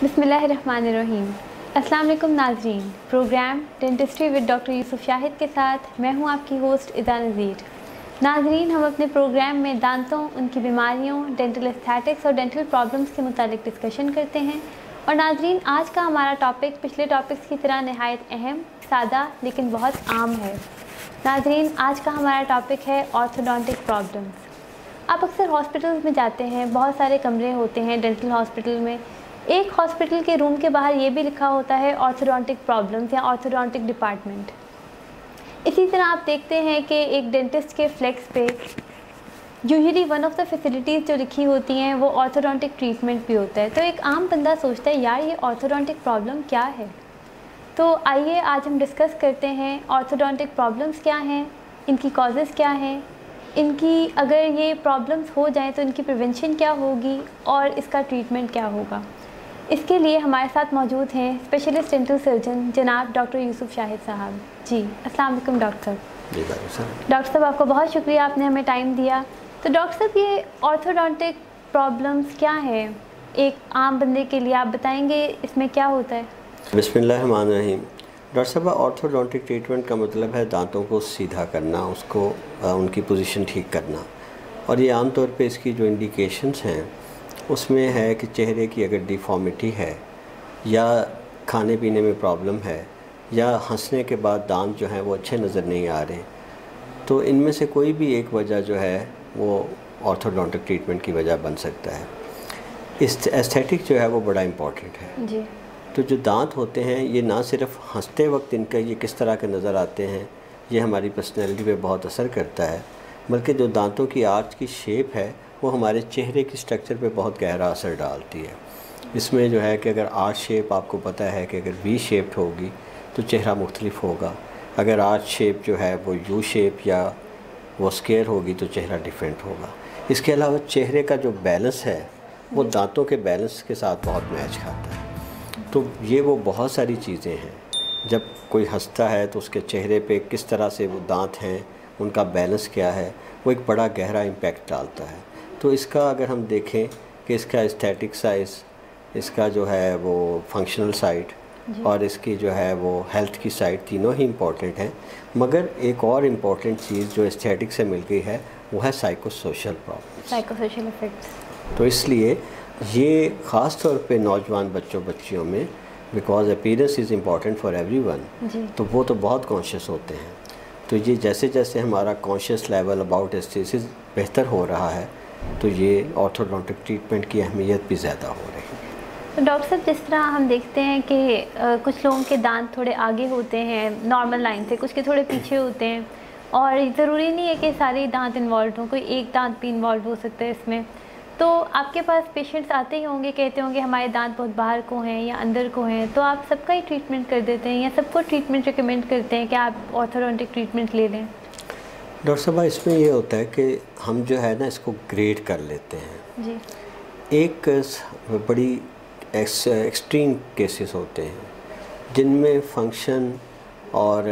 बिस्मिल्लाहिर्रहमानिर्रहीम। अस्सलाम वालेकुम नाज़रीन। Programme dentistry with doctor Yusuf Shahid के साथ मैं हूं आपकी होस्ट इज़ा नज़ीर। नाज़रीन, हम अपने प्रोग्राम में दांतों, उनकी बीमारियों, डेंटल एस्थेटिक्स और डेंटल प्रॉब्लम्स के मुतालिक डिस्कशन करते हैं। और नाज़रीन, आज का हमारा टॉपिक पिछले टॉपिक्स की तरह नहायत अहम, सादा लेकिन बहुत आम है। नाज़रीन, आज का हमारा टॉपिक है ऑर्थोडोंटिक प्रॉब्लम्स। आप अक्सर हॉस्पिटल्स में जाते हैं, बहुत सारे कमरे होते हैं डेंटल हॉस्पिटल में। एक हॉस्पिटल के रूम के बाहर ये भी लिखा होता है ऑर्थोडोंटिक प्रॉब्लम्स या ऑर्थोडोंटिक डिपार्टमेंट। इसी तरह आप देखते हैं कि एक डेंटिस्ट के फ्लेक्स पे usually one of the facilities जो लिखी होती हैं वो ऑर्थोडोंटिक ट्रीटमेंट भी होता है। तो एक आम बंदा सोचता है यार ये ऑर्थोडोंटिक प्रॉब्लम क्या है। तो आइए आज हम डिस्कस करते हैं ऑर्थोडोंटिक प्रॉब्लम्स क्या हैं, इनकी कॉजेज़ क्या हैं, इनकी अगर ये प्रॉब्लम्स हो जाएं तो इनकी प्रिवेंशन क्या होगी और इसका ट्रीटमेंट क्या होगा। इसके लिए हमारे साथ मौजूद हैं स्पेशलिस्ट डेंटल सर्जन जनाब डॉक्टर यूसुफ शाहिद साहब। जी अस्सलाम वालेकुम डॉक्टर साहब। डॉक्टर साहब, आपको बहुत शुक्रिया, आपने हमें टाइम दिया। तो डॉक्टर साहब, ये ऑर्थोडोंटिक प्रॉब्लम्स क्या है एक आम बंदे के लिए, आप बताएंगे इसमें क्या होता है? बिस्मिल्लाहिर्रहमानिर्रहीम। डॉक्टर साहब, ऑर्थोडोंटिक ट्रीटमेंट का मतलब है दांतों को सीधा करना, उसको उनकी पोजीशन ठीक करना। और ये आमतौर पे इसकी जो इंडिकेशंस हैं उसमें है कि चेहरे की अगर डिफॉर्मिटी है या खाने पीने में प्रॉब्लम है या हंसने के बाद दांत जो हैं वो अच्छे नज़र नहीं आ रहे, तो इनमें से कोई भी एक वजह जो है वो ऑर्थोडोंटिक ट्रीटमेंट की वजह बन सकता है। इस एस्थेटिक जो है वो बड़ा इम्पॉर्टेंट है जी। तो जो दांत होते हैं ये ना सिर्फ हंसते वक्त इनका ये किस तरह के नज़र आते हैं ये हमारी पर्सनैलिटी पे बहुत असर करता है, बल्कि जो दांतों की आर्च की शेप है वो हमारे चेहरे की स्ट्रक्चर पे बहुत गहरा असर डालती है। इसमें जो है कि अगर आर्च शेप आपको पता है कि अगर वी शेप्ड होगी तो चेहरा मुख्तलिफ होगा, अगर आर्च शेप जो है वो यू शेप या वो स्क्वायर होगी तो चेहरा डिफरेंट होगा। इसके अलावा चेहरे का जो बैलेंस है वो दांतों के बैलेंस के साथ बहुत मैच खाता है। तो ये वो बहुत सारी चीज़ें हैं, जब कोई हंसता है तो उसके चेहरे पे किस तरह से वो दांत हैं, उनका बैलेंस क्या है, वो एक बड़ा गहरा इम्पैक्ट डालता है। तो इसका अगर हम देखें कि इसका एस्थेटिक साइज़, इसका जो है वो फंक्शनल साइड और इसकी जो है वो हेल्थ की साइड, तीनों ही इम्पॉर्टेंट हैं। मगर एक और इम्पॉर्टेंट चीज़ जो एस्थेटिक से मिल गई है वो है साइकोसोशल प्रॉब्लम, साइकोसोशल इफेक्ट्स। तो इसलिए ये ख़ास तौर पे नौजवान बच्चियों में, because appearance is important for everyone, तो वो तो बहुत कॉन्शियस होते हैं। तो ये जैसे जैसे हमारा कॉन्शियस लेवल अबाउट एस्थेटिक्स बेहतर हो रहा है तो ये ऑर्थोडोंटिक ट्रीटमेंट की अहमियत भी ज़्यादा हो रही है। तो डॉक्टर साहब, जिस तरह हम देखते हैं कि कुछ लोगों के दांत थोड़े आगे होते हैं नॉर्मल लाइन से, कुछ के थोड़े पीछे होते हैं, और ज़रूरी नहीं है कि सारे दांत इन्वॉल्व हों, कोई एक दांत भी इन्वॉल्व हो सकता है इसमें। तो आपके पास पेशेंट्स आते ही होंगे, कहते होंगे हमारे दांत बहुत बाहर को हैं या अंदर को हैं, तो आप सबका ही ट्रीटमेंट कर देते हैं या सबको ट्रीटमेंट रिकमेंड करते हैं कि आप ऑर्थोडोंटिक ट्रीटमेंट ले लें? डॉक्टर साहब, इसमें ये होता है कि हम जो है ना इसको ग्रेड कर लेते हैं जी। एक बड़ी एक्सट्रीम केसेस होते हैं जिनमें फंक्शन और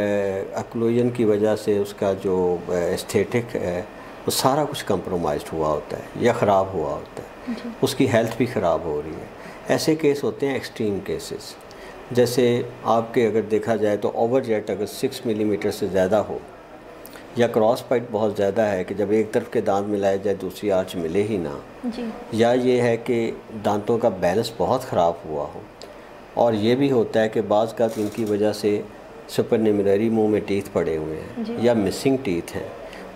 अक्लूजन की वजह से उसका जो एस्थेटिक है वो सारा कुछ कंप्रोमाइज्ड हुआ होता है या ख़राब हुआ होता है, उसकी हेल्थ भी ख़राब हो रही है। ऐसे केस होते हैं एक्सट्रीम केसेस। जैसे आपके अगर देखा जाए तो ओवरजेट अगर 6 मिलीमीटर से ज़्यादा हो या क्रॉस पाइट बहुत ज़्यादा है कि जब एक तरफ के दांत मिलाए जाए दूसरी आर्च मिले ही ना जी। या ये है कि दांतों का बैलेंस बहुत ख़राब हुआ हो। और ये भी होता है कि बाज़ का इनकी वजह से सुपरनिमररी मुंह में टीथ पड़े हुए हैं या मिसिंग टीथ हैं,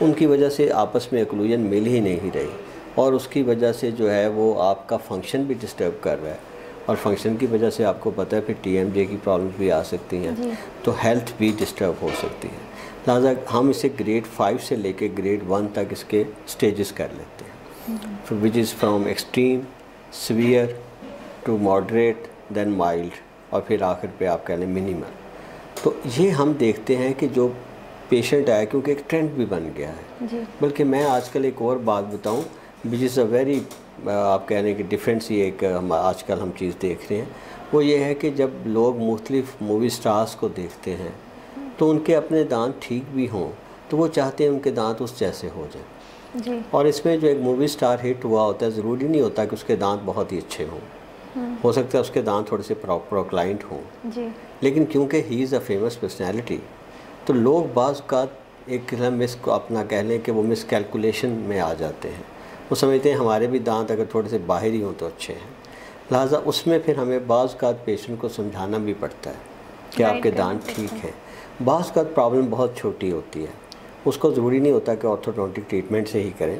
उनकी वजह से आपस में एक्लूजन मिल ही नहीं रही और उसकी वजह से जो है वो आपका फंक्शन भी डिस्टर्ब कर रहा है और फंक्शन की वजह से आपको पता है फिर TMJ की प्रॉब्लम्स भी आ सकती हैं, तो हेल्थ भी डिस्टर्ब हो सकती है। लिहाजा हम इसे ग्रेड 5 से लेके ग्रेड 1 तक इसके स्टेजेस कर लेते हैं, which is from extreme, severe to moderate, then mild और फिर आखिर पे आप कह लें मिनिमल। तो ये हम देखते हैं कि जो पेशेंट आया, क्योंकि एक ट्रेंड भी बन गया है। बल्कि मैं आजकल एक और बात बताऊं विच इज़ अ वेरी आप कह रहे हैं कि डिफरेंस, ये एक आजकल हम चीज़ देख रहे हैं, वो ये है कि जब लोग मुख्तलिफ मूवी स्टार्स को देखते हैं तो उनके अपने दांत ठीक भी हों तो वो चाहते हैं उनके दांत उस जैसे हो जाए। और इसमें जो एक मूवी स्टार हिट हुआ होता है, ज़रूरी नहीं होता कि उसके दांत बहुत ही अच्छे हों। हो सकता है उसके दांत थोड़े से प्रोक्लाइंट हों जी, लेकिन क्योंकि he is a famous personality तो लोग बाज़ का एक अपना कह लें कि वो मिसकैलकुलेशन में आ जाते हैं। वो समझते हैं हमारे भी दांत अगर थोड़े से बाहर ही हों तो अच्छे हैं, लिहाजा उसमें फिर हमें बाज़ का पेशेंट को समझाना भी पड़ता है कि आपके दांत ठीक हैं। बाज़ का प्रॉब्लम बहुत छोटी होती है, उसको ज़रूरी नहीं होता कि ऑर्थोडोंटिक ट्रीटमेंट से ही करें।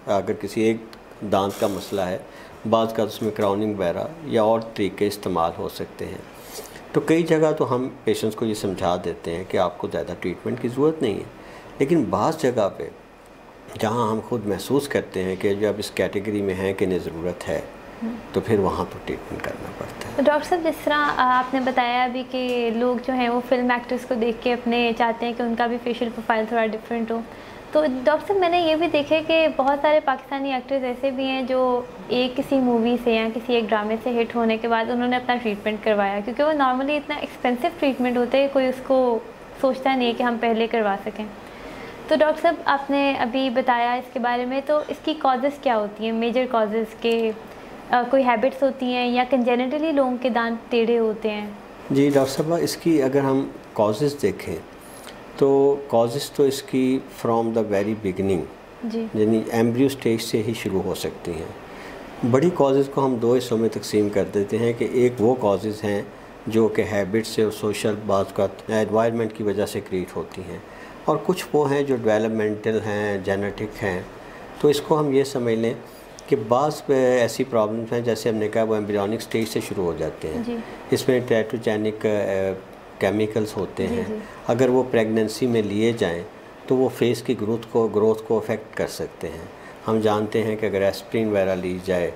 अगर किसी एक दांत का मसला है, बाज़ का उसमें क्राउनिंग वगैरह या और तरीके इस्तेमाल हो सकते हैं। तो कई जगह तो हम पेशेंट्स को ये समझा देते हैं कि आपको ज़्यादा ट्रीटमेंट की ज़रूरत नहीं है, लेकिन बाज़ जगह पे जहाँ हम खुद महसूस करते हैं कि जब इस कैटेगरी में हैं कि नहीं ज़रूरत है तो फिर वहाँ तो ट्रीटमेंट करना पड़ता है। तो डॉक्टर साहब, जिस तरह आपने बताया अभी कि लोग जो हैं वो फिल्म एक्टर्स को देख के अपने चाहते हैं कि उनका भी फेशियल प्रोफाइल थोड़ा डिफरेंट हो, तो डॉक्टर साहब मैंने ये भी देखा है कि बहुत सारे पाकिस्तानी एक्टर्स ऐसे भी हैं जो एक किसी मूवी से या किसी एक ड्रामे से हिट होने के बाद उन्होंने अपना ट्रीटमेंट करवाया, क्योंकि वो नॉर्मली इतना एक्सपेंसिव ट्रीटमेंट होता है कोई उसको सोचता नहीं है कि हम पहले करवा सकें। तो डॉक्टर साहब आपने अभी बताया इसके बारे में, तो इसकी कॉजेज़ क्या होती हैं, मेजर कॉजेज़ के कोई हैबिट्स होती हैं या कंजेनिटली लोगों के दांत टेढ़े होते हैं? जी डॉक्टर साहब, इसकी अगर हम कॉजेज़ देखें तो कॉजेज़ तो इसकी फ्रॉम द वेरी बिगिनिंग जी, यानी एम्ब्रियो स्टेज से ही शुरू हो सकती हैं। बड़ी कॉजेज़ को हम दो हिस्सों में तकसीम कर देते हैं कि एक वो कॉजेज़ हैं जो कि हैबिट से और सोशल बात का एनवायरनमेंट की वजह से क्रिएट होती हैं, और कुछ वो हैं जो डेवलपमेंटल हैं, जेनेटिक हैं। तो इसको हम ये समझ लें कि बाज़ ऐसी प्रॉब्लम्स हैं जैसे हमने कहा वो एम्ब्रियोनिक स्टेज से शुरू हो जाते हैं। इसमें टेट्रोजेनिक केमिकल्स होते हैं, अगर वो प्रेगनेंसी में लिए जाएं तो वो फेस की ग्रोथ को अफेक्ट कर सकते हैं। हम जानते हैं कि अगर एस्प्रिन वगैरह ली जाए,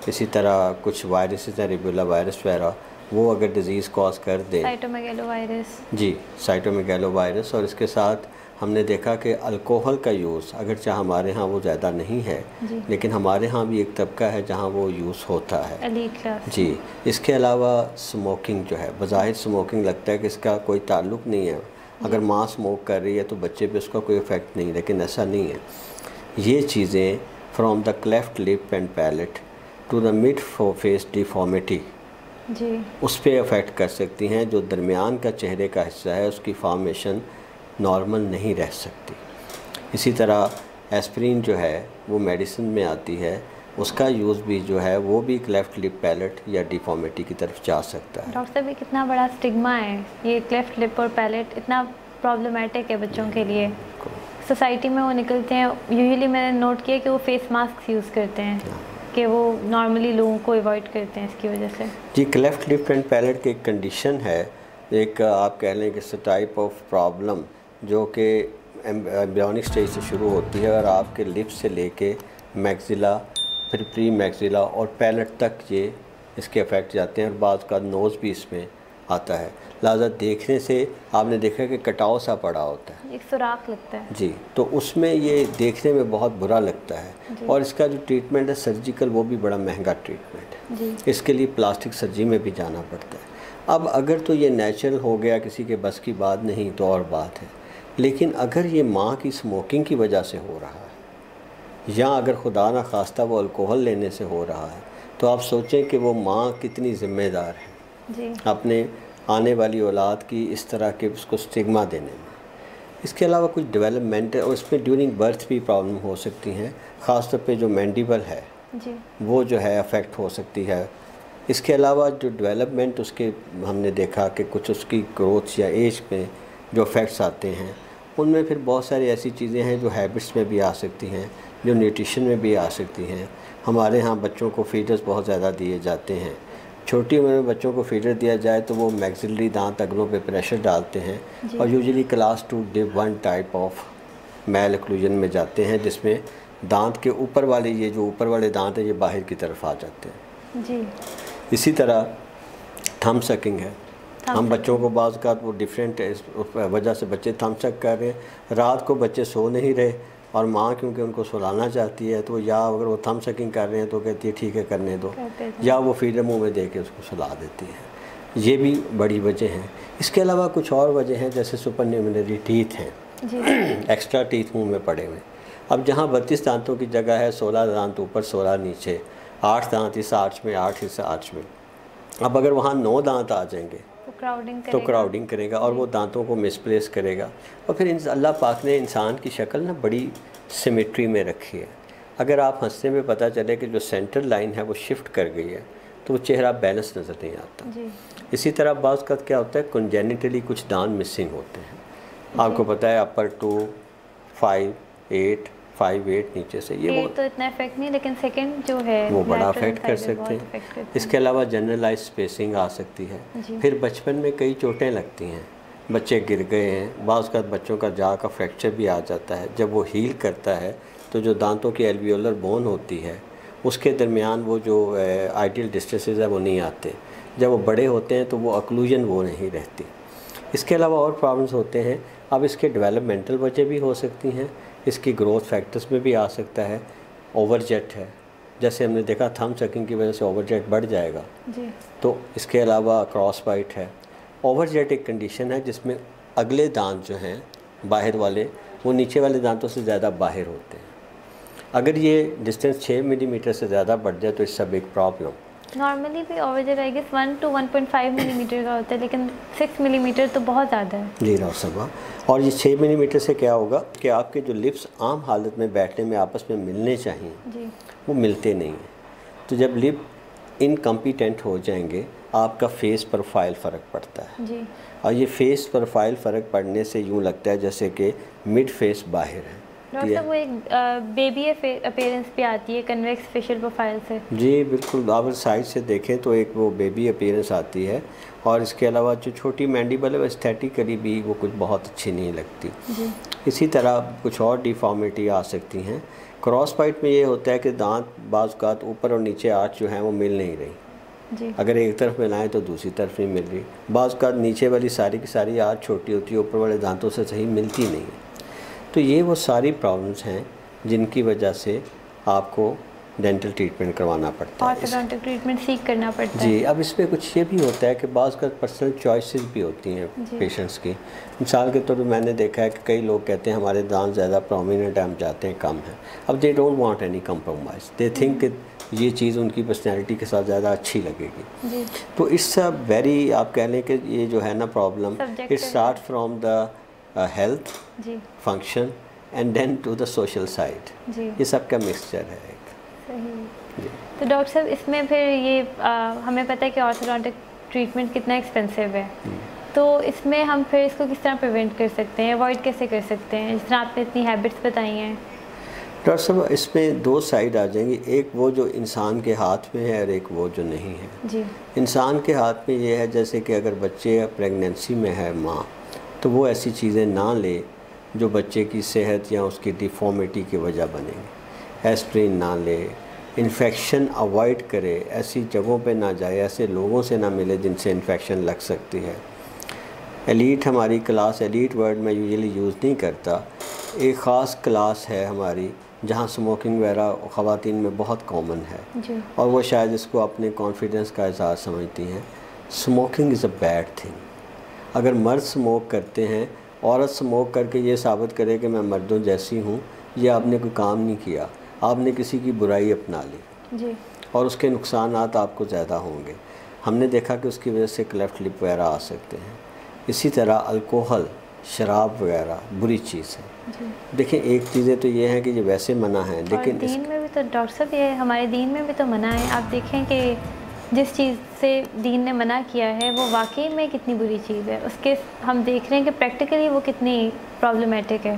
इसी तरह कुछ वायरसेस हैं, रिबुला वायरस वगैरह, वो अगर डिज़ीज़ कॉज कर दें, साइटोमेगालोवायरस, जी साइटोमेगालोवायरस। और इसके साथ हमने देखा कि अल्कोहल का यूज़ अगरचे हमारे यहाँ वो ज़्यादा नहीं है, लेकिन हमारे यहाँ भी एक तबका है जहाँ वो यूज़ होता है, एलीट क्लास। जी। इसके अलावा स्मोकिंग जो है, बज़ाहिर स्मोकिंग लगता है कि इसका कोई ताल्लुक़ नहीं है, अगर माँ स्मोक कर रही है तो बच्चे पे उसका कोई इफ़ेक्ट नहीं, लेकिन ऐसा नहीं है। ये चीज़ें from the cleft lip and palate to the mid face deformity जी, उस पर अफेक्ट कर सकती हैं। जो दरमियान का चेहरे का हिस्सा है उसकी फॉर्मेशन नॉर्मल नहीं रह सकती। इसी तरह एस्प्रिन जो है वो मेडिसिन में आती है, उसका यूज़ भी जो है वो भी क्लेफ्ट लिप पैलेट या डिफॉर्मिटी की तरफ जा सकता है। डॉक्टर साहब ये कितना बड़ा स्टिग्मा है, ये क्लेफ्ट लिप और पैलेट इतना प्रॉब्लमेटिक है बच्चों के लिए। सोसाइटी में वो निकलते हैं, यूजुअली मैंने नोट किया कि वो फेस मास्क यूज़ करते हैं, कि वो नॉर्मली लोगों को अवॉइड करते हैं इसकी वजह से। जी, क्लेफ्ट लिप एंड पैलेट की एक कंडीशन है, एक आप कह लें कि इस टाइप ऑफ प्रॉब्लम जो कि एम्ब्रियोनिक स्टेज से शुरू होती है और आपके लिप्स से लेके मैक्सिला, फिर प्री मैक्सिला और पैलेट तक ये इसके अफेक्ट जाते हैं, और बाद का नोज़ भी इसमें आता है। लिहाजा देखने से आपने देखा कि कटाव सा पड़ा होता है, एक सुराख लगता है जी, तो उसमें ये देखने में बहुत बुरा लगता है। और इसका जो ट्रीटमेंट है सर्जिकल, वो भी बड़ा महंगा ट्रीटमेंट है जी। इसके लिए प्लास्टिक सर्जरी में भी जाना पड़ता है। अब अगर तो ये नेचुरल हो गया, किसी के बस की बात नहीं तो और बात है, लेकिन अगर ये माँ की स्मोकिंग की वजह से हो रहा है या अगर खुदा ना खास्ता वो अल्कोहल लेने से हो रहा है, तो आप सोचें कि वो माँ कितनी ज़िम्मेदार है जी, अपने आने वाली औलाद की इस तरह के उसको स्टिग्मा देने में। इसके अलावा कुछ डेवलपमेंट और इसमें ड्यूरिंग बर्थ भी प्रॉब्लम हो सकती हैं, ख़ास तौर पे जो मैंडिबल है जी, वो जो है अफेक्ट हो सकती है। इसके अलावा जो डेवलपमेंट उसके हमने देखा कि कुछ उसकी ग्रोथ या एज में जो इफ़ेक्ट्स आते हैं, उनमें फिर बहुत सारी ऐसी चीज़ें हैं जो हैबिट्स में भी आ सकती हैं, जो न्यूट्रिशन में भी आ सकती हैं। हमारे यहाँ बच्चों को फीडर्स बहुत ज़्यादा दिए जाते हैं, छोटी उम्र में बच्चों को फीडर दिया जाए तो वो मैक्सिलरी दांत अगलों पे प्रेशर डालते हैं और usually class 2 div 1 type of malocclusion में जाते हैं, जिसमें दांत के ऊपर वाले ये जो ऊपर वाले दांत हैं ये बाहर की तरफ आ जाते हैं जी। इसी तरह थम सकिंग है, हम बच्चों को बाज़ का वो डिफरेंट वजह से बच्चे थम सक कर रहे हैं, रात को बच्चे सो नहीं रहे और माँ क्योंकि उनको सुलाना चाहती है तो या अगर वो थम सकिंग कर रहे हैं तो कहती है ठीक है करने दो, या वो फीडर मुंह में दे के उसको सुला देती है। ये भी बड़ी वजह हैं। इसके अलावा कुछ और वजह हैं जैसे सुपरन्यूमररी टीथ हैं, एक्स्ट्रा टीथ मुंह में पड़े हुए। अब जहाँ 32 दांतों की जगह है 16 दांत ऊपर 16 नीचे, 8 दांत इस आर्च में 8 इस आर्च में, अब अगर वहाँ 9 दांत आ जाएंगे तो क्राउडिंग करेगा और वो दांतों को मिसप्लेस करेगा। और फिर अल्लाह पाक ने इंसान की शक्ल ना बड़ी सिमेट्री में रखी है। अगर आप हंसने में पता चले कि जो सेंटर लाइन है वो शिफ्ट कर गई है तो वो चेहरा बैलेंस नज़र नहीं आता जी। इसी तरह बाज़ का क्या होता है, कंजेनिटली कुछ दांत मिसिंग होते हैं। आपको पता है अपर 2, 5, 8, 5, 8 नीचे से, ये वो तो इतना इफेक्ट नहीं, लेकिन सेकंड जो है वो बड़ा अफेक्ट कर सकते हैं। इसके अलावा जनरलाइज स्पेसिंग आ सकती है। फिर बचपन में कई चोटें लगती हैं, बच्चे गिर गए हैं, बाज़ का बच्चों का जाँ का फ्रैक्चर भी आ जाता है। जब वो हील करता है तो जो दांतों की एल्वियोलर बोन होती है उसके दरमियान वो जो आइडियल डिस्टेंसेस है वो नहीं आते। जब वो बड़े होते हैं तो वो अक्लूजन वो नहीं रहती। इसके अलावा और प्रॉब्लम्स होते हैं। अब इसके डेवलपमेंटल वजह भी हो सकती हैं, इसकी ग्रोथ फैक्टर्स में भी आ सकता है। ओवरजेट है, जैसे हमने देखा थंब सकिंग की वजह से ओवरजेट बढ़ जाएगा जी। तो इसके अलावा क्रॉस बाइट है। ओवरजेट एक कंडीशन है जिसमें अगले दांत जो हैं बाहर वाले वो नीचे वाले दांतों से ज़्यादा बाहर होते हैं। अगर ये डिस्टेंस 6 मिलीमीटर से ज़्यादा बढ़ जाए तो इससे बिग प्रॉब्लम। नॉर्मली भी ओवरजेट आई गेस 1 to 1.5 मिलीमीटर का होता है, लेकिन 6 मिलीमीटर तो बहुत ज़्यादा है जी साहब। और ये 6 मिलीमीटर से क्या होगा कि आपके जो लिप्स आम हालत में बैठने में आपस में मिलने चाहिए जी। वो मिलते नहीं हैं। तो जब लिप इनकम्पिटेंट हो जाएंगे आपका फेस प्रोफाइल फ़र्क पड़ता है जी। और ये फेस प्रोफाइल फ़र्क पड़ने से यूँ लगता है जैसे कि मिड फेस बाहर है। डॉक्टर साहब वो एक बेबी अपीयरेंस भी आती है कन्वेक्स फेशियल प्रोफाइल से जी। बिल्कुल, आप साइड से देखें तो एक वो बेबी अपीयरेंस आती है। और इसके अलावा जो छोटी मैंडिबल है वो एस्थेटिकली भी वो कुछ बहुत अच्छी नहीं लगती जी। इसी तरह कुछ और डिफॉर्मिटी आ सकती हैं। क्रॉस बाइट में ये होता है कि दांत बाज़ औक़ात ऊपर और नीचे आर्च जो हैं वो मिल नहीं रही जी। अगर एक तरफ मिलाएं तो दूसरी तरफ नहीं मिल रही। बाज़ औक़ात नीचे वाली सारी की सारी आर्च छोटी होती है, ऊपर वाले दांतों से सही मिलती नहीं है। तो ये वो सारी प्रॉब्लम्स हैं जिनकी वजह से आपको डेंटल ट्रीटमेंट करवाना पड़ता है, ऑर्थोडोंटिक ट्रीटमेंट सीख करना पड़ता है जी। अब इसमें कुछ ये भी होता है कि बाज़ का पर्सनल चॉइसेस भी होती हैं पेशेंट्स की। मिसाल के तौर पर मैंने देखा है कि कई लोग कहते हैं हमारे दांत ज़्यादा प्रोमिनेंट है, हम चाहते हैं कम है। अब they don't want any compromise, they think कि ये चीज़ उनकी पर्सनैलिटी के साथ ज़्यादा अच्छी लगेगी। तो इट्स अ वेरी, आप कह लें कि ये जो है ना problem, it start from the health function and then to the social side. ये सब का मिक्सचर है एक। सही। तो डॉक्टर साहब इसमें फिर ये हमें पता है कि ऑर्थोडोंटिक ट्रीटमेंट कितना एक्सपेंसिव है, तो इसमें हम फिर इसको किस तरह प्रिवेंट कर सकते हैं, अवॉइड कैसे कर सकते हैं, जिस तरह आपने इतनी हैबिट्स बताई हैं? डॉक्टर साहब इसमें 2 साइड आ जाएंगी, एक वो जो इंसान के हाथ में है और एक वो जो नहीं है जी। इंसान के हाथ में ये है जैसे कि अगर बच्चे प्रेगनेंसी में है माँ, तो वो ऐसी चीज़ें ना ले जो बच्चे की सेहत या उसकी डिफॉर्मिटी की वजह बनेंगे। एस्प्रिन ना ले, इन्फेक्शन अवॉइड करे, ऐसी जगहों पे ना जाए, ऐसे लोगों से ना मिले जिनसे इन्फेक्शन लग सकती है। एलीट हमारी क्लास, एलीट वर्ड मैं यूजुअली यूज़ नहीं करता, एक ख़ास क्लास है हमारी जहाँ स्मोकिंग वगैरह ख़वातीन में बहुत कॉमन है जी। और वो शायद इसको अपने कॉन्फिडेंस का एहसास समझती हैं। Smoking is a bad thing. अगर मर्द स्मोक करते हैं, औरत स्मोक करके ये साबित करे कि मैं मर्दों जैसी हूँ, ये आपने कोई काम नहीं किया, आपने किसी की बुराई अपना ली जी। और उसके नुकसानात आपको ज़्यादा होंगे। हमने देखा कि उसकी वजह से क्लेफ्ट लिप वगैरह आ सकते हैं। इसी तरह अल्कोहल, शराब वगैरह बुरी चीज़ है। देखिए एक चीज़ें तो ये हैं कि ये वैसे मना है, लेकिन दीन में भी तो डॉक्टर साहब ये हमारे दीन में भी तो मना है। आप देखें कि जिस चीज़ से दीन ने मना किया है वो वाकई में कितनी बुरी चीज़ है, उसके हम देख रहे हैं कि प्रैक्टिकली वो कितनी प्रॉब्लमेटिक है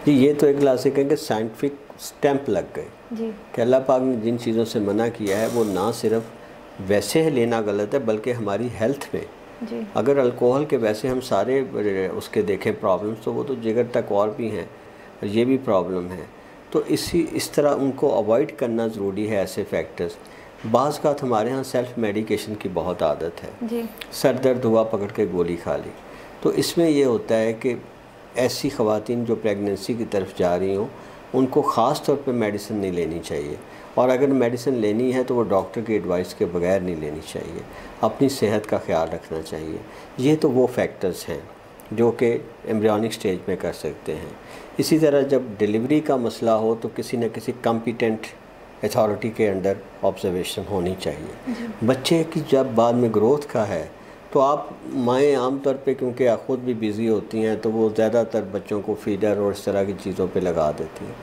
जी। ये तो एक क्लासिक है कि साइंटिफिक स्टैंप लग गए जी कि अल्लाह पाक ने जिन चीज़ों से मना किया है वो ना सिर्फ वैसे लेना गलत है बल्कि हमारी हेल्थ में जी। अगर अल्कोहल के वैसे हम सारे उसके देखें प्रॉब्लम्स, तो वो तो जिगर तक और भी हैं, ये भी प्रॉब्लम है। तो इस तरह उनको अवॉइड करना ज़रूरी है ऐसे फैक्टर्स। बाज़ का हमारे यहाँ सेल्फ़ मेडिकेशन की बहुत आदत है जी। सर दर्द हुआ पकड़ के गोली खा ली। तो इसमें ये होता है कि ऐसी ख़वातीन जो प्रेगनेंसी की तरफ जा रही हों उनको ख़ास तौर पे मेडिसिन नहीं लेनी चाहिए, और अगर मेडिसिन लेनी है तो वो डॉक्टर की एडवाइस के बगैर नहीं लेनी चाहिए। अपनी सेहत का ख्याल रखना चाहिए। ये तो वो फैक्टर्स हैं जो कि एम्ब्रियोनिक स्टेज में कर सकते हैं। इसी तरह जब डिलीवरी का मसला हो तो किसी न किसी कॉम्पिटेंट अथॉरिटी के अंडर ऑब्जर्वेशन होनी चाहिए। बच्चे की जब बाद में ग्रोथ का है तो आप माएँ आमतौर पे क्योंकि ख़ुद भी बिज़ी होती हैं तो वो ज़्यादातर बच्चों को फीडर और इस तरह की चीज़ों पे लगा देती हैं।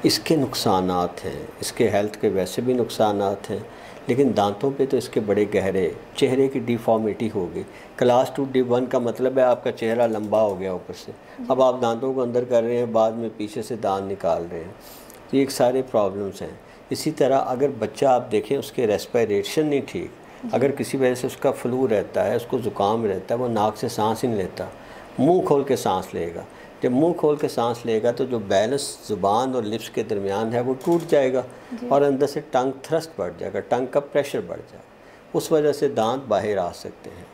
इसके नुकसानात हैं, इसके हेल्थ के वैसे भी नुकसानात हैं, लेकिन दांतों पे तो इसके बड़े गहरे, चेहरे की डिफॉर्मिटी होगी। क्लास 2D1 का मतलब है आपका चेहरा लंबा हो गया ऊपर से, अब आप दांतों को अंदर कर रहे हैं, बाद में पीछे से दांत निकाल रहे हैं, तो ये एक सारे प्रॉब्लम्स हैं। इसी तरह अगर बच्चा आप देखें उसके रेस्पिरेशन नहीं ठीक, अगर किसी वजह से उसका फ्लू रहता है, उसको ज़ुकाम रहता है, वो नाक से सांस ही नहीं लेता, मुंह खोल के सांस लेगा। जब मुंह खोल के सांस लेगा तो जो बैलेंस ज़ुबान और लिप्स के दरमियान है वो टूट जाएगा और अंदर से टंग थ्रस्ट बढ़ जाएगा, टंग का प्रेशर बढ़ जाएगा, उस वजह से दांत बाहर आ सकते हैं।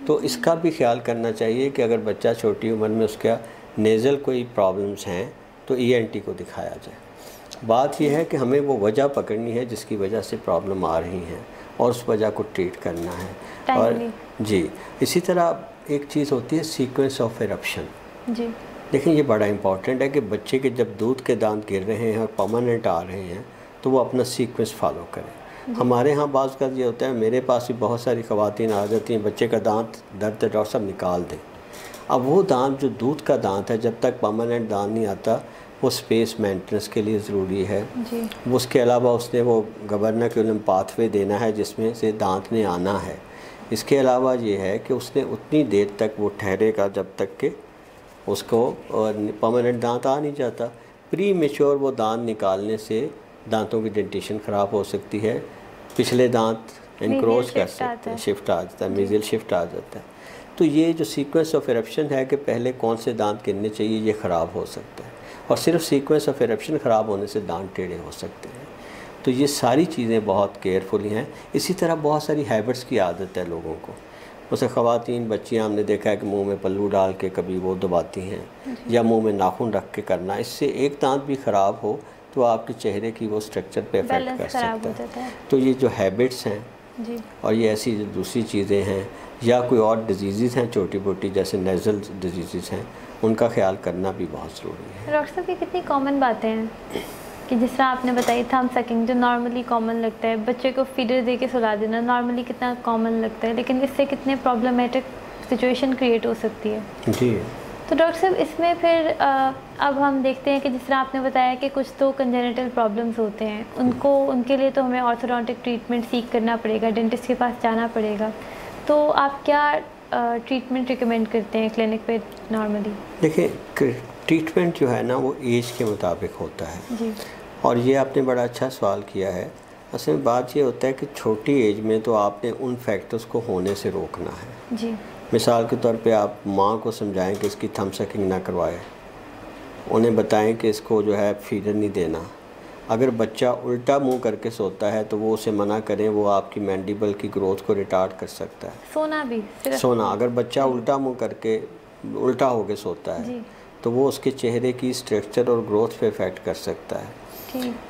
तो इसका भी ख्याल करना चाहिए कि अगर बच्चा छोटी उम्र में उसका नेज़ल कोई प्रॉब्लम्स हैं तो ENT को दिखाया जाए। बात यह है कि हमें वो वजह पकड़नी है जिसकी वजह से प्रॉब्लम आ रही हैं और उस वजह को ट्रीट करना है। और जी, इसी तरह एक चीज़ होती है सीक्वेंस ऑफ इरप्शन। जी, देखिए ये बड़ा इम्पॉर्टेंट है कि बच्चे के जब दूध के दांत गिर रहे हैं और परमानेंट आ रहे हैं तो वो अपना सीक्वेंस फॉलो करें। हमारे यहाँ बाज़ का ये होता है, मेरे पास भी बहुत सारी ख़वातीन आ जाती हैं, बच्चे का दांत दर्द डॉक्टर साहब निकाल दें। अब वो दांत जो दूध का दांत है, जब तक परमानेंट दांत नहीं आता वो स्पेस मेंटेनेंस के लिए ज़रूरी है। वो उसके अलावा उसने वो गवर्नर पाथवे देना है जिसमें से दांत ने आना है। इसके अलावा ये है कि उसने उतनी देर तक वो ठहरेगा जब तक कि उसको परमानेंट दांत आ नहीं जाता। प्री मेच्योर वो दांत निकालने से दांतों की डेंटिशन ख़राब हो सकती है, पिछले दांत इनक्रोच कर सकते हैं, शिफ्ट आ जाता है, मीज़ियल शिफ्ट आ जाता है। तो ये जो सीक्वेंस ऑफ इरप्शन है कि पहले कौन से दांत गिरने चाहिए, ये ख़राब हो सकता है और सिर्फ सीक्वेंस ऑफ इरप्शन ख़राब होने से दांत टेढ़े हो सकते हैं। तो ये सारी चीज़ें बहुत केयरफुली हैं। इसी तरह बहुत सारी हैबिट्स की आदत है लोगों को, उसे ख़वातीन बच्चियाँ हमने देखा है कि मुंह में पल्लू डाल के कभी वो दबाती हैं या मुंह में नाखून रख के करना, इससे एक दांत भी ख़राब हो तो आपके चेहरे की वो स्ट्रक्चर पे इफेक्ट कर सकता है। तो ये जो हैबिट्स हैं जी, और ये ऐसी जो दूसरी चीज़ें हैं या कोई और डिजीज़ हैं छोटी मोटी जैसे नेज़ल डिजीज़ हैं, उनका ख्याल करना भी बहुत ज़रूरी है। डॉक्टर साहब ये कितनी कॉमन बातें हैं कि जिस तरह आपने बताई थम सकिंग जो नॉर्मली कॉमन लगता है, बच्चे को फीडर दे के सुला देना नॉर्मली कितना कॉमन लगता है, लेकिन इससे कितने प्रॉब्लमेटिक सिचुएशन क्रिएट हो सकती है। जी, तो डॉक्टर साहब इसमें फिर अब हम देखते हैं कि जिस तरह आपने बताया कि कुछ तो कंजेनिटल प्रॉब्लम्स होते हैं, उनके लिए तो हमें ऑर्थोडोंटिक ट्रीटमेंट सीख करना पड़ेगा, डेंटिस्ट के पास जाना पड़ेगा। तो आप क्या ट्रीटमेंट रिकमेंड करते हैं क्लिनिक पे नॉर्मली? देखिए ट्रीटमेंट जो है ना वो एज के मुताबिक होता है जी, और ये आपने बड़ा अच्छा सवाल किया है। असल में बात ये होता है कि छोटी एज में तो आपने उन फैक्टर्स को होने से रोकना है जी। मिसाल के तौर पे आप माँ को समझाएं कि इसकी थम सकिंग ना करवाए, उन्हें बताएं कि इसको जो है फीडर नहीं देना। अगर बच्चा उल्टा मुंह करके सोता है तो वो उसे मना करें, वो आपकी मैंडिबल की ग्रोथ को रिटार्ड कर सकता है। सोना भी सोना, अगर बच्चा उल्टा मुंह करके उल्टा होके सोता है तो वो उसके चेहरे की स्ट्रक्चर और ग्रोथ पे इफेक्ट कर सकता है।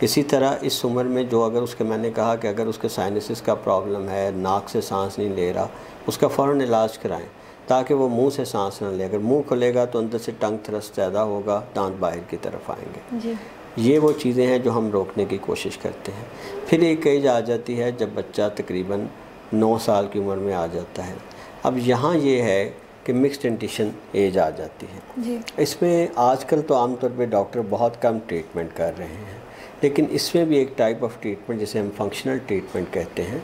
इसी तरह इस उम्र में जो अगर उसके, मैंने कहा कि अगर उसके साइनसिस का प्रॉब्लम है, नाक से सांस नहीं ले रहा, उसका फ़ौरन इलाज कराएं ताकि वो मुंह से सांस ना ले। अगर मुंह खुलेगा तो अंदर से टंग थ्रस्ट ज़्यादा होगा, दांत बाहर की तरफ आएंगे जी। ये वो चीज़ें हैं जो हम रोकने की कोशिश करते हैं। फिर एक एज आ जाती है जब बच्चा तकरीबन 9 साल की उम्र में आ जाता है। अब यहाँ ये है कि मिक्स्ड डेंटिशन एज आ जाती है जी। इसमें आजकल तो आमतौर पे डॉक्टर बहुत कम ट्रीटमेंट कर रहे हैं, लेकिन इसमें भी एक टाइप ऑफ ट्रीटमेंट जिसे हम फंक्शनल ट्रीटमेंट कहते हैं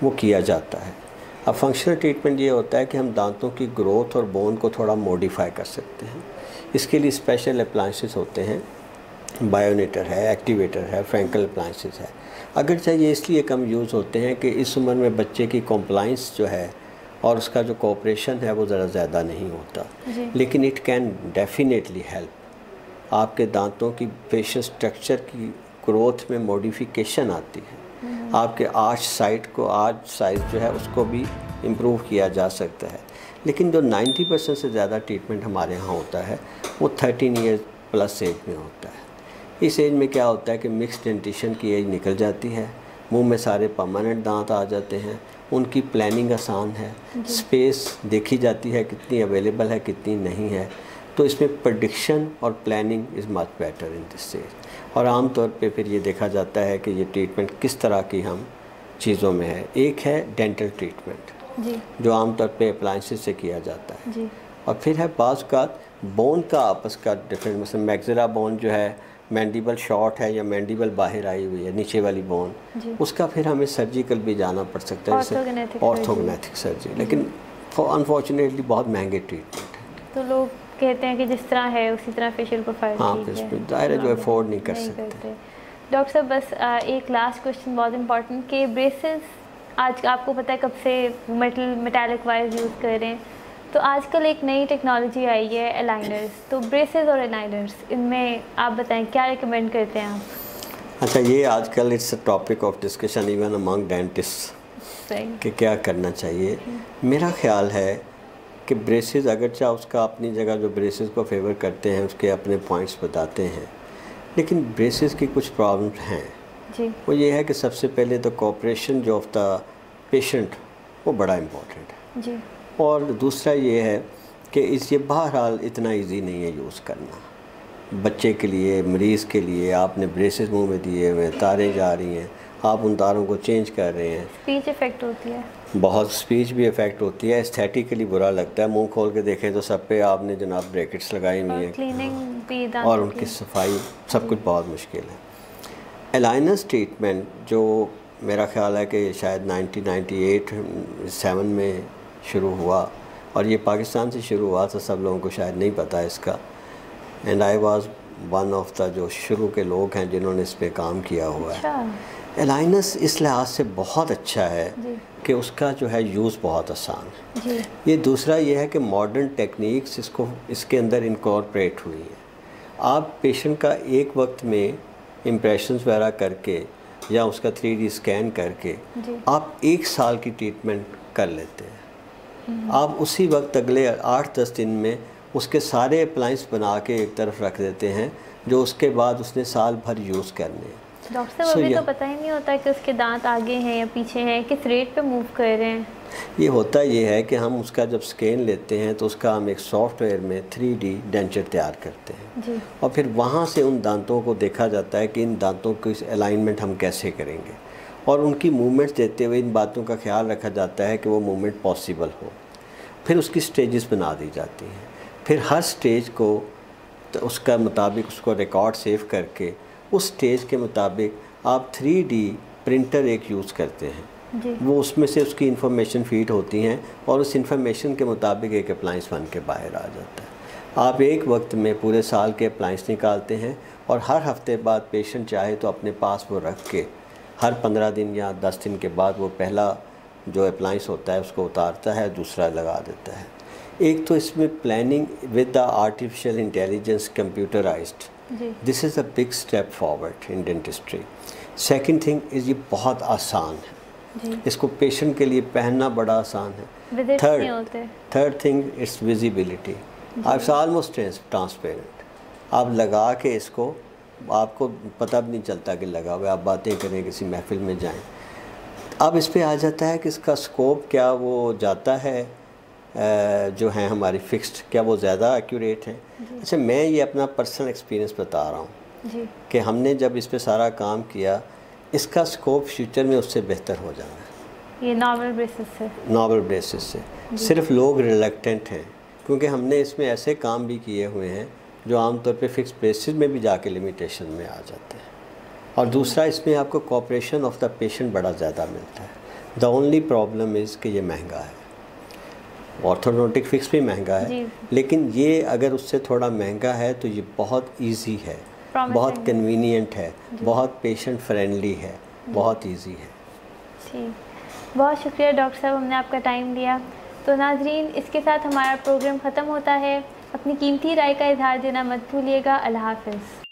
वो किया जाता है। अब फंक्शनल ट्रीटमेंट ये होता है कि हम दांतों की ग्रोथ और बोन को थोड़ा मॉडिफाई कर सकते हैं। इसके लिए स्पेशल अप्लायंसेस होते हैं, बायोनेटर है, एक्टिवेटर है, फ्रैंकल अप्लायंसेस है। अगर चाहिए इसलिए कम यूज़ होते हैं कि इस उम्र में बच्चे की कॉम्प्लाइंस जो है और उसका जो कोऑपरेशन है वो ज़रा ज़्यादा नहीं होता, लेकिन इट कैन डेफिनेटली हेल्प। आपके दांतों की फेशियल स्ट्रक्चर की ग्रोथ में मॉडिफिकेशन आती है, आपके आर्च साइज जो है उसको भी इम्प्रूव किया जा सकता है। लेकिन जो 90% से ज़्यादा ट्रीटमेंट हमारे यहाँ होता है वो 13 ईयर प्लस एज में होता है। इस एज में क्या होता है कि मिक्स्ड डेंटिशन की एज निकल जाती है, मुंह में सारे परमानेंट दांत आ जाते हैं, उनकी प्लानिंग आसान है, स्पेस देखी जाती है कितनी अवेलेबल है कितनी नहीं है, तो इसमें प्रेडिक्शन और planning is much better in this stage. और आम तौर पे फिर ये देखा जाता है कि ये ट्रीटमेंट किस तरह की हम चीज़ों में है। एक है डेंटल ट्रीटमेंट जो आम तौर पे अप्लाइंसेस से किया जाता है जी। और फिर है बाज़ का बोन का आपस का डिफरेंट, मतलब मैक्सिला बोन जो है, मैंडिबल शॉर्ट है या मैंडिबल बाहर आई हुई है नीचे वाली बोन, उसका फिर हमें सर्जिकल भी जाना पड़ सकता है, जैसे ऑर्थोगनेटिक सर्जरी, लेकिन अनफॉर्चुनेटली बहुत महंगे ट्रीटमेंट है। तो लोग कहते हैं कि जिस तरह है उसी तरह फेशियल प्रोफाइल, हाँ दायरा जो अफोर्ड नहीं कर सकते। डॉक्टर साहब बस एक लास्ट क्वेश्चन बहुत इंपॉर्टेंट कि ब्रेसेस आज आपको पता है कब से मेटालिक वायर्स यूज़ कर रहे हैं, तो आजकल एक नई टेक्नोलॉजी आई है अलाइनर्स, तो ब्रेसेस और अलाइनर्स इनमें आप बताएं क्या रिकमेंड करते हैं आप? अच्छा, ये आजकल it's a topic of discussion even among dentist कि क्या करना चाहिए। मेरा ख्याल है कि ब्रेसेस अगर चाहे उसका अपनी जगह जो ब्रेसेस को फेवर करते हैं उसके अपने पॉइंट्स बताते हैं, लेकिन ब्रेसेस की कुछ प्रॉब्लम्स हैं जी। वो ये है कि सबसे पहले तो कोऑपरेशन जो ऑफ द पेशेंट वो बड़ा इम्पोर्टेंट है जी। और दूसरा ये है कि ये बहरहाल इतना इजी नहीं है यूज़ करना। बच्चे के लिए, मरीज़ के लिए आपने ब्रेसेस मुंह में दिए हुए, तारें जा रही हैं, आप उन तारों को चेंज कर रहे हैं, स्पीच इफ़ेक्ट होती है, बहुत स्पीच भी इफ़ेक्ट होती है, एस्थेटिकली बुरा लगता है। मुंह खोल के देखें तो सब पे आपने जनाब ब्रैकेट्स लगाई हुई हैं, क्लीनिंग भी और उनकी सफाई सब कुछ बहुत मुश्किल है। अलाइनर्स ट्रीटमेंट जो मेरा ख्याल है कि शायद 1998-7 में शुरू हुआ, और ये पाकिस्तान से शुरू हुआ था, सब लोगों को शायद नहीं पता इसका, and I was one of the जो शुरू के लोग हैं जिन्होंने इस पे काम किया हुआ है। अलाइनर्स इस लिहाज से बहुत अच्छा है कि उसका जो है यूज़ बहुत आसान है जी। ये दूसरा ये है कि मॉडर्न टेक्निक्स इसके अंदर इनकॉर्पोरेट हुई हैं। आप पेशेंट का एक वक्त में इम्प्रेशंस वगैरह करके या उसका 3D स्कैन करके आप 1 साल की ट्रीटमेंट कर लेते हैं। आप उसी वक्त अगले 8-10 दिन में उसके सारे अप्लाइंस बना के एक तरफ रख देते हैं जो उसके बाद उसने साल भर यूज़ करने हैं। डॉक्टर साहब अभी तो पता ही नहीं होता कि उसके दांत आगे हैं या पीछे हैं, किस रेट पे मूव कर रहे हैं। ये होता ये है कि हम उसका जब स्कैन लेते हैं तो उसका हम एक सॉफ्टवेयर में 3D डेंचर तैयार करते हैं जी। और फिर वहाँ से उन दांतों को देखा जाता है कि इन दांतों की अलाइनमेंट हम कैसे करेंगे, और उनकी मूवमेंट्स देते हुए इन बातों का ख्याल रखा जाता है कि वो मूवमेंट पॉसिबल हो। फिर उसकी स्टेजेस बना दी जाती हैं, फिर हर स्टेज को तो उसका मुताबिक उसको रिकॉर्ड सेव करके उस स्टेज के मुताबिक आप 3D प्रिंटर एक यूज़ करते हैं जी। वो उसमें से उसकी इंफॉर्मेशन फीड होती हैं और उस इंफॉर्मेशन के मुताबिक एक अप्लाइंस बन के बाहर आ जाता है। आप एक वक्त में पूरे साल के अप्लाइंस निकालते हैं और हर हफ्ते बाद पेशेंट चाहे तो अपने पास वो रख के हर 15 दिन या 10 दिन के बाद वो पहला जो अप्लाइंस होता है उसको उतारता है, दूसरा लगा देता है। एक तो इसमें planning with the artificial intelligence computerised, this is a big step forward in dentistry. Second thing is ये बहुत आसान है, इसको पेशेंट के लिए पहनना बड़ा आसान है। Third thing it's visibility, it's almost transparent. आप लगा के इसको आपको पता भी नहीं चलता कि लगा हुआ, आप बातें करें किसी महफिल में जाएं। अब इस पे आ जाता है कि इसका स्कोप क्या वो जाता है जो है हमारी फिक्स्ड, क्या वो ज़्यादा एक्यूरेट है। अच्छा, मैं ये अपना पर्सनल एक्सपीरियंस बता रहा हूँ कि हमने जब इस पे सारा काम किया, इसका स्कोप फ्यूचर में उससे बेहतर हो जाना है। ये नॉर्मल ब्रेसेस से सिर्फ लोग रिलक्टेंट हैं, क्योंकि हमने इसमें ऐसे काम भी किए हुए हैं जो आमतौर पे फिक्स ब्रेसेस में भी जाके लिमिटेशन में आ जाते हैं। और दूसरा, इसमें आपको कोऑपरेशन ऑफ द पेशेंट बड़ा ज़्यादा मिलता है। द ओनली प्रॉब्लम इज़ कि ये महंगा है, ऑर्थोडोंटिक फिक्स भी महंगा है, लेकिन ये अगर उससे थोड़ा महंगा है तो ये बहुत इजी है, बहुत कन्वीनियंट है, बहुत पेशेंट फ्रेंडली है, बहुत इजी है। ठीक, बहुत शुक्रिया डॉक्टर साहब, हमने आपका टाइम दिया। तो नाजरीन, इसके साथ हमारा प्रोग्राम ख़त्म होता है। अपनी कीमती राय का इजहार देना मत भूलिएगा। अल्लाह हाफ़िज़।